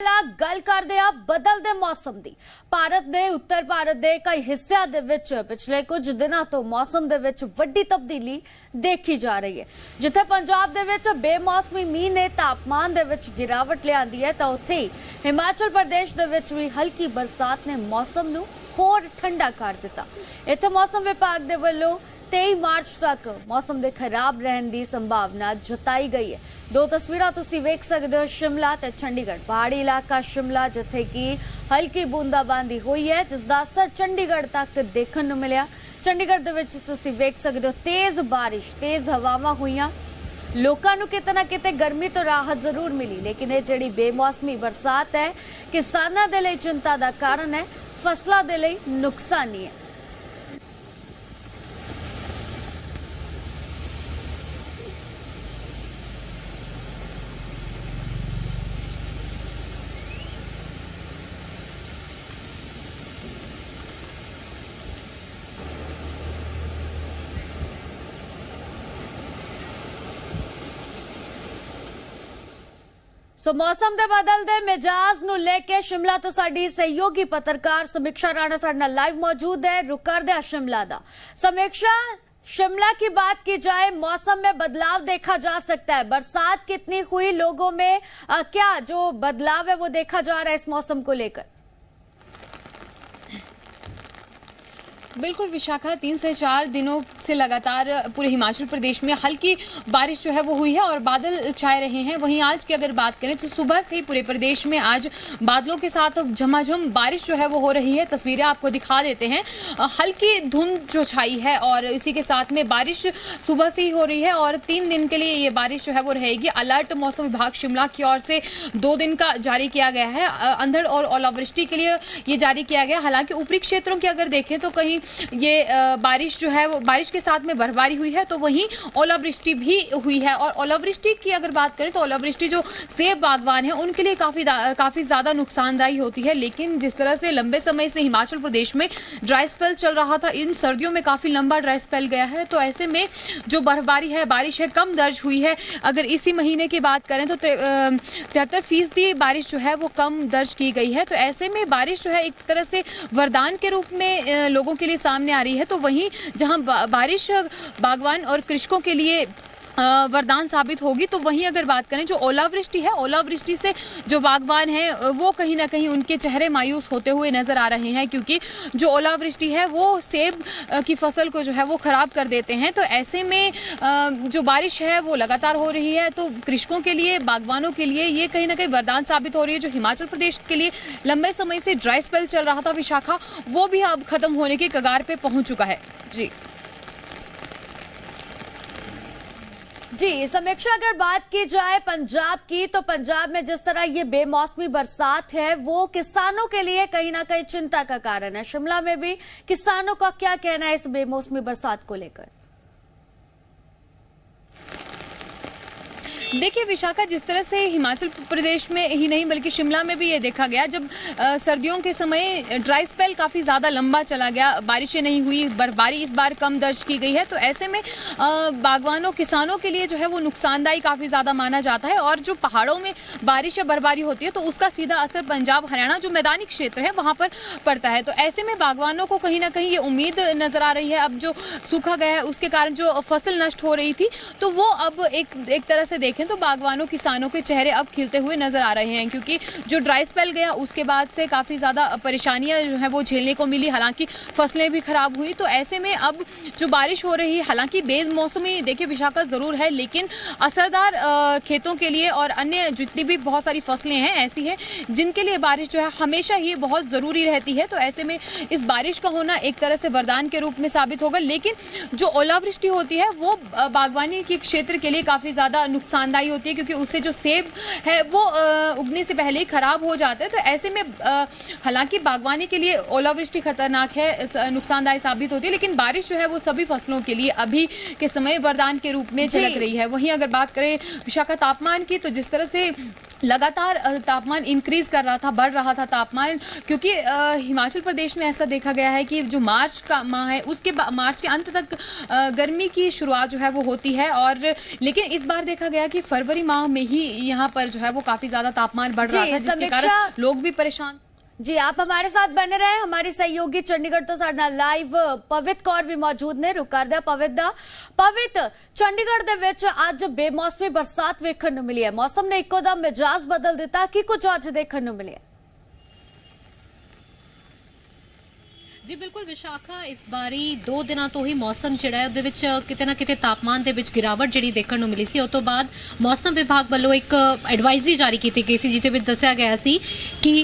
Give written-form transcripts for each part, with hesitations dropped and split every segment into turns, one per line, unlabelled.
ਗੱਲ ਕਰਦੇ ਆ ਬਦਲਦੇ ਮੌਸਮ ਦੀ। ਭਾਰਤ ਦੇ ਉੱਤਰ ਭਾਰਤ ਦੇ ਕਈ ਹਿੱਸਿਆਂ ਦੇ ਵਿੱਚ ਪਿਛਲੇ ਕੁਝ ਦਿਨਾਂ ਤੋਂ ਮੌਸਮ ਦੇ ਵਿੱਚ ਵੱਡੀ ਤਬਦੀਲੀ ਦੇਖੀ ਜਾ ਰਹੀ ਹੈ। ਜਿੱਥੇ ਪੰਜਾਬ ਦੇ ਵਿੱਚ ਬੇਮੌਸਮੀ ਮੀਂਹ ਨੇ ਤਾਪਮਾਨ ਦੇ ਵਿੱਚ ਗਿਰਾਵਟ ਲਿਆਂਦੀ ਹੈ, ਤਾਂ ਉੱਥੇ ਹੀ ਹਿਮਾਚਲ ਪ੍ਰਦੇਸ਼ ਦੇ ਵਿੱਚ ਵੀ ਹਲਕੀ ਬਰਸਾਤ ਨੇ ਮੌਸਮ ਨੂੰ ਹੋਰ ਠੰਡਾ ਕਰ ਦਿੱਤਾ। ਇੱਥੇ ਮੌਸਮ ਵਿਭਾਗ ਦੇ ਵੱਲੋਂ 23 ਮਾਰਚ तक मौसम के खराब रहने की संभावना जताई गई है। दो तस्वीरें तुसीं वेख सकते हो, शिमला ते चंडीगढ़ पहाड़ी इलाका शिमला जिथे कि हल्की बूंदाबांदी हुई है, जिसका असर चंडीगढ़ तक देखने को मिला। चंडीगढ़ दे विच तुसीं वेख सकते हो तेज़ बारिश तेज़ हवावां हुईयां, लोकां नूं किते ना किते गर्मी तो राहत जरूर मिली, लेकिन ये जिहड़ी बेमौसमी बरसात है किसानां दे लई चिंता दा कारण है, फसलां दे लई नुकसानी है। सो मौसम के बदलते मिजाज नूं लेके शिमला तो साडी सहयोगी पत्रकार समीक्षा राणा साडे नाल लाइव मौजूद है। रुक करदे आ शिमला दा। समीक्षा, शिमला की बात की जाए, मौसम में बदलाव देखा जा सकता है, बरसात कितनी हुई, लोगों में क्या जो बदलाव है वो देखा जा रहा है इस मौसम को लेकर?
बिल्कुल विशाखा, 3 से 4 दिनों से लगातार पूरे हिमाचल प्रदेश में हल्की बारिश जो है वो हुई है और बादल छाए रहे हैं। वहीं आज की अगर बात करें तो सुबह से ही पूरे प्रदेश में आज बादलों के साथ झमाझम बारिश जो है वो हो रही है। तस्वीरें आपको दिखा देते हैं। हल्की धुंध जो छाई है और इसी के साथ में बारिश सुबह से ही हो रही है और 3 दिन के लिए ये बारिश जो है वो रहेगी। अलर्ट मौसम विभाग शिमला की ओर से 2 दिन का जारी किया गया है। अंधड़ और ओलावृष्टि के लिए ये जारी किया गया। हालांकि ऊपरी क्षेत्रों की अगर देखें तो कहीं ये बारिश जो है वो बारिश के साथ में बर्फबारी हुई है, तो वहीं ओलावृष्टि भी हुई है। और ओलावृष्टि की अगर बात करें तो ओलावृष्टि जो सेब बागवान है उनके लिए काफ़ी ज़्यादा नुकसानदायी होती है। लेकिन जिस तरह से लंबे समय से हिमाचल प्रदेश में ड्राई स्पेल चल रहा था, इन सर्दियों में काफ़ी लंबा ड्राई स्पेल गया है, तो ऐसे में जो बर्फबारी है बारिश है कम दर्ज हुई है। अगर इसी महीने की बात करें तो 73% बारिश जो है वो कम दर्ज की गई है। तो ऐसे में बारिश जो है एक तरह से वरदान के रूप में लोगों के लिए सामने आ रही है। तो वहीं जहां बारिश बागवान और कृषकों के लिए वरदान साबित होगी, तो वहीं अगर बात करें जो ओलावृष्टि है, ओलावृष्टि से जो बागवान हैं वो कहीं ना कहीं उनके चेहरे मायूस होते हुए नज़र आ रहे हैं, क्योंकि जो ओलावृष्टि है वो सेब की फसल को जो है वो ख़राब कर देते हैं। तो ऐसे में जो बारिश है वो लगातार हो रही है, तो कृषकों के लिए बागवानों के लिए ये कहीं ना कहीं वरदान साबित हो रही है। जो हिमाचल प्रदेश के लिए लंबे समय से ड्राई स्पेल चल रहा था विशाखा, वो भी अब ख़त्म होने के कगार पर पहुँच चुका है।
जी समीक्षा, अगर बात की जाए पंजाब की, तो पंजाब में जिस तरह ये बेमौसमी बरसात है वो किसानों के लिए कहीं ना कहीं चिंता का कारण है। शिमला में भी किसानों का क्या कहना है इस बेमौसमी बरसात को लेकर?
देखिए विशाखा, जिस तरह से हिमाचल प्रदेश में ही नहीं बल्कि शिमला में भी ये देखा गया, जब सर्दियों के समय ड्राई स्पेल काफ़ी ज़्यादा लंबा चला गया, बारिशें नहीं हुई, बर्फबारी इस बार कम दर्ज की गई है, तो ऐसे में बागवानों किसानों के लिए जो है वो नुकसानदायी काफ़ी ज़्यादा माना जाता है। और जो पहाड़ों में बारिश या बर्फबारी होती है तो उसका सीधा असर पंजाब हरियाणा जो मैदानी क्षेत्र है वहाँ पर पड़ता है। तो ऐसे में बागवानों को कहीं ना कहीं ये उम्मीद नज़र आ रही है, अब जो सूखा गया है उसके कारण जो फसल नष्ट हो रही थी, तो वो अब एक तरह से देखें तो बागवानों किसानों के चेहरे अब खिलते हुए नजर आ रहे हैं, क्योंकि जो ड्राई स्पेल गया उसके बाद से काफ़ी ज़्यादा परेशानियां जो है वो झेलने को मिली। हालांकि फसलें भी खराब हुई, तो ऐसे में अब जो बारिश हो रही है, हालांकि बेमौसमी देखिए विशाखा ज़रूर है, लेकिन असरदार खेतों के लिए और अन्य जितनी भी बहुत सारी फसलें हैं ऐसी हैं जिनके लिए बारिश जो है हमेशा ही बहुत ज़रूरी रहती है। तो ऐसे में इस बारिश का होना एक तरह से वरदान के रूप में साबित होगा। लेकिन जो ओलावृष्टि होती है वो बागवानी के क्षेत्र के लिए काफ़ी ज़्यादा नुकसानदायी होती है, क्योंकि उससे जो सेब है वो उगने से पहले ही खराब हो जाता है। तो ऐसे में हालांकि बागवानी के लिए ओलावृष्टि खतरनाक है, नुकसानदायी साबित होती है, लेकिन बारिश जो है वो सभी फसलों के लिए अभी के समय वरदान के रूप में झलक रही है। वहीं अगर बात करें विशाखा तापमान की, तो जिस तरह से लगातार तापमान इंक्रीज कर रहा था, बढ़ रहा था तापमान, क्योंकि हिमाचल प्रदेश में ऐसा देखा गया है कि जो मार्च का माह है उसके मार्च के अंत तक गर्मी की शुरुआत जो है वो होती है, और लेकिन इस बार देखा गया कि फरवरी माह में ही यहाँ पर जो है वो काफी ज्यादा तापमान बढ़ रहा था, जिसके कारण लोग भी परेशान।
जी, आप हमारे साथ बने रहे। हमारी सहयोगी चंडीगढ़ तो साडे लाइव पवित कौर भी मौजूद ने। रुक करदे पवित चंडीगढ़ दे विच अज बेमौसमी बरसात वेखण नूं मिली है। मौसम ने इकोदम मिजाज बदल दिता, की कुछ अज देखण नूं मिलिया?
जी बिल्कुल विशाखा, इस बारी 2 दिनों तो ही मौसम जिहड़ा है उहदे विच किते ना किते तापमान दे विच गिरावट जिहड़ी देखण नूं मिली सी। उस तो बाद मौसम विभाग वालों एक एडवाइजरी जारी की गई सी, जिहदे विच दस्सिया गया सी कि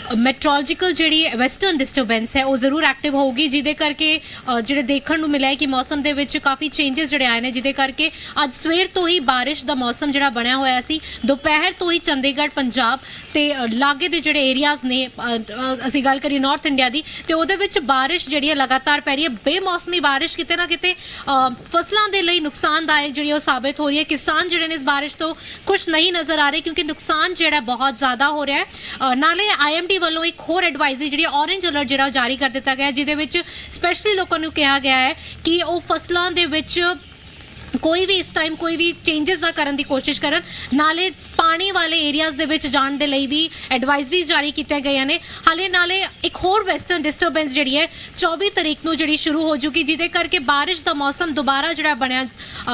मैट्रोलॉजिकल जिहड़ी वैसटर्न डिस्टरबेंस है वो जरूर एक्टिव होगी, जिहदे करके जिहड़े देखण नूं मिलिਆ है कि मौसम दे विच काफ़ी चेंजेस जिहड़े आए ने, जिहदे करके अज सवेर तो ही बारिश दा मौसम जिहड़ा बनया होया सी। दोपहर तो ही चंडीगढ़ पंजाब ते लागे दे जिहड़े एरियाज ने, असीं गल करिए नॉर्थ इंडिया दी, ते उहदे विच बारिश जिहड़ी है लगातार पै रही है। बेमौसमी बारिश किते ना किते फसलों के लिए नुकसानदायक जिहड़ी है साबित हो रही है। किसान जिहड़े ने इस बारिश तो खुश नहीं नजर आ रहे, क्योंकि नुकसान जिहड़ा बहुत ज़्यादा हो रहा है। नाले IMD ਵੱਲੋਂ एक होर एडवाइजरी जी ऑरेंज अलर्ट जिहड़ा जारी कर दिता गया, जिहदे विच स्पैशली लोगों को कहा गया है कि वो फसलों दे विच कोई भी इस टाइम कोई भी चेंजेस ना करन दी कोशिश करन। नाले पानी वाले एरियाज दे विच जाण दे लई भी एडवाइजरी जारी कीते गए ने। हाले नाले एक होर वैसटर्न डिस्टरबेंस जिहड़ी है 24 तरीक नूं जिहड़ी शुरू हो चुकी, जिहदे करके बारिश दा मौसम दोबारा जिहड़ा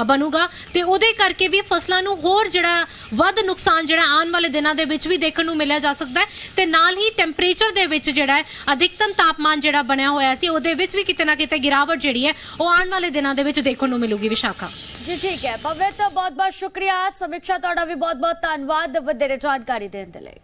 बनूगा ते उहदे करके भी फसलां नूं होर जिहड़ा वध नुकसान जिहड़ा आने वाले दिनां दे विच भी देखण नूं मिलिਆ जा सकदा है। ते नाल ही टैंपरेचर दे विच जिहड़ा है अधिकतम तापमान जिहड़ा बनया होया सी उहदे विच भी किते ना किते गिरावट जिहड़ी है वो आने वाले दिनां दे विच देखण नूं मिलूगी। विशाखा
जी ठीक है पवित, बहुत बहुत शुक्रिया। समीक्षा तुहाडा भी बहुत बहुत धन्नवाद वधेरे जानकारी देण दे लई।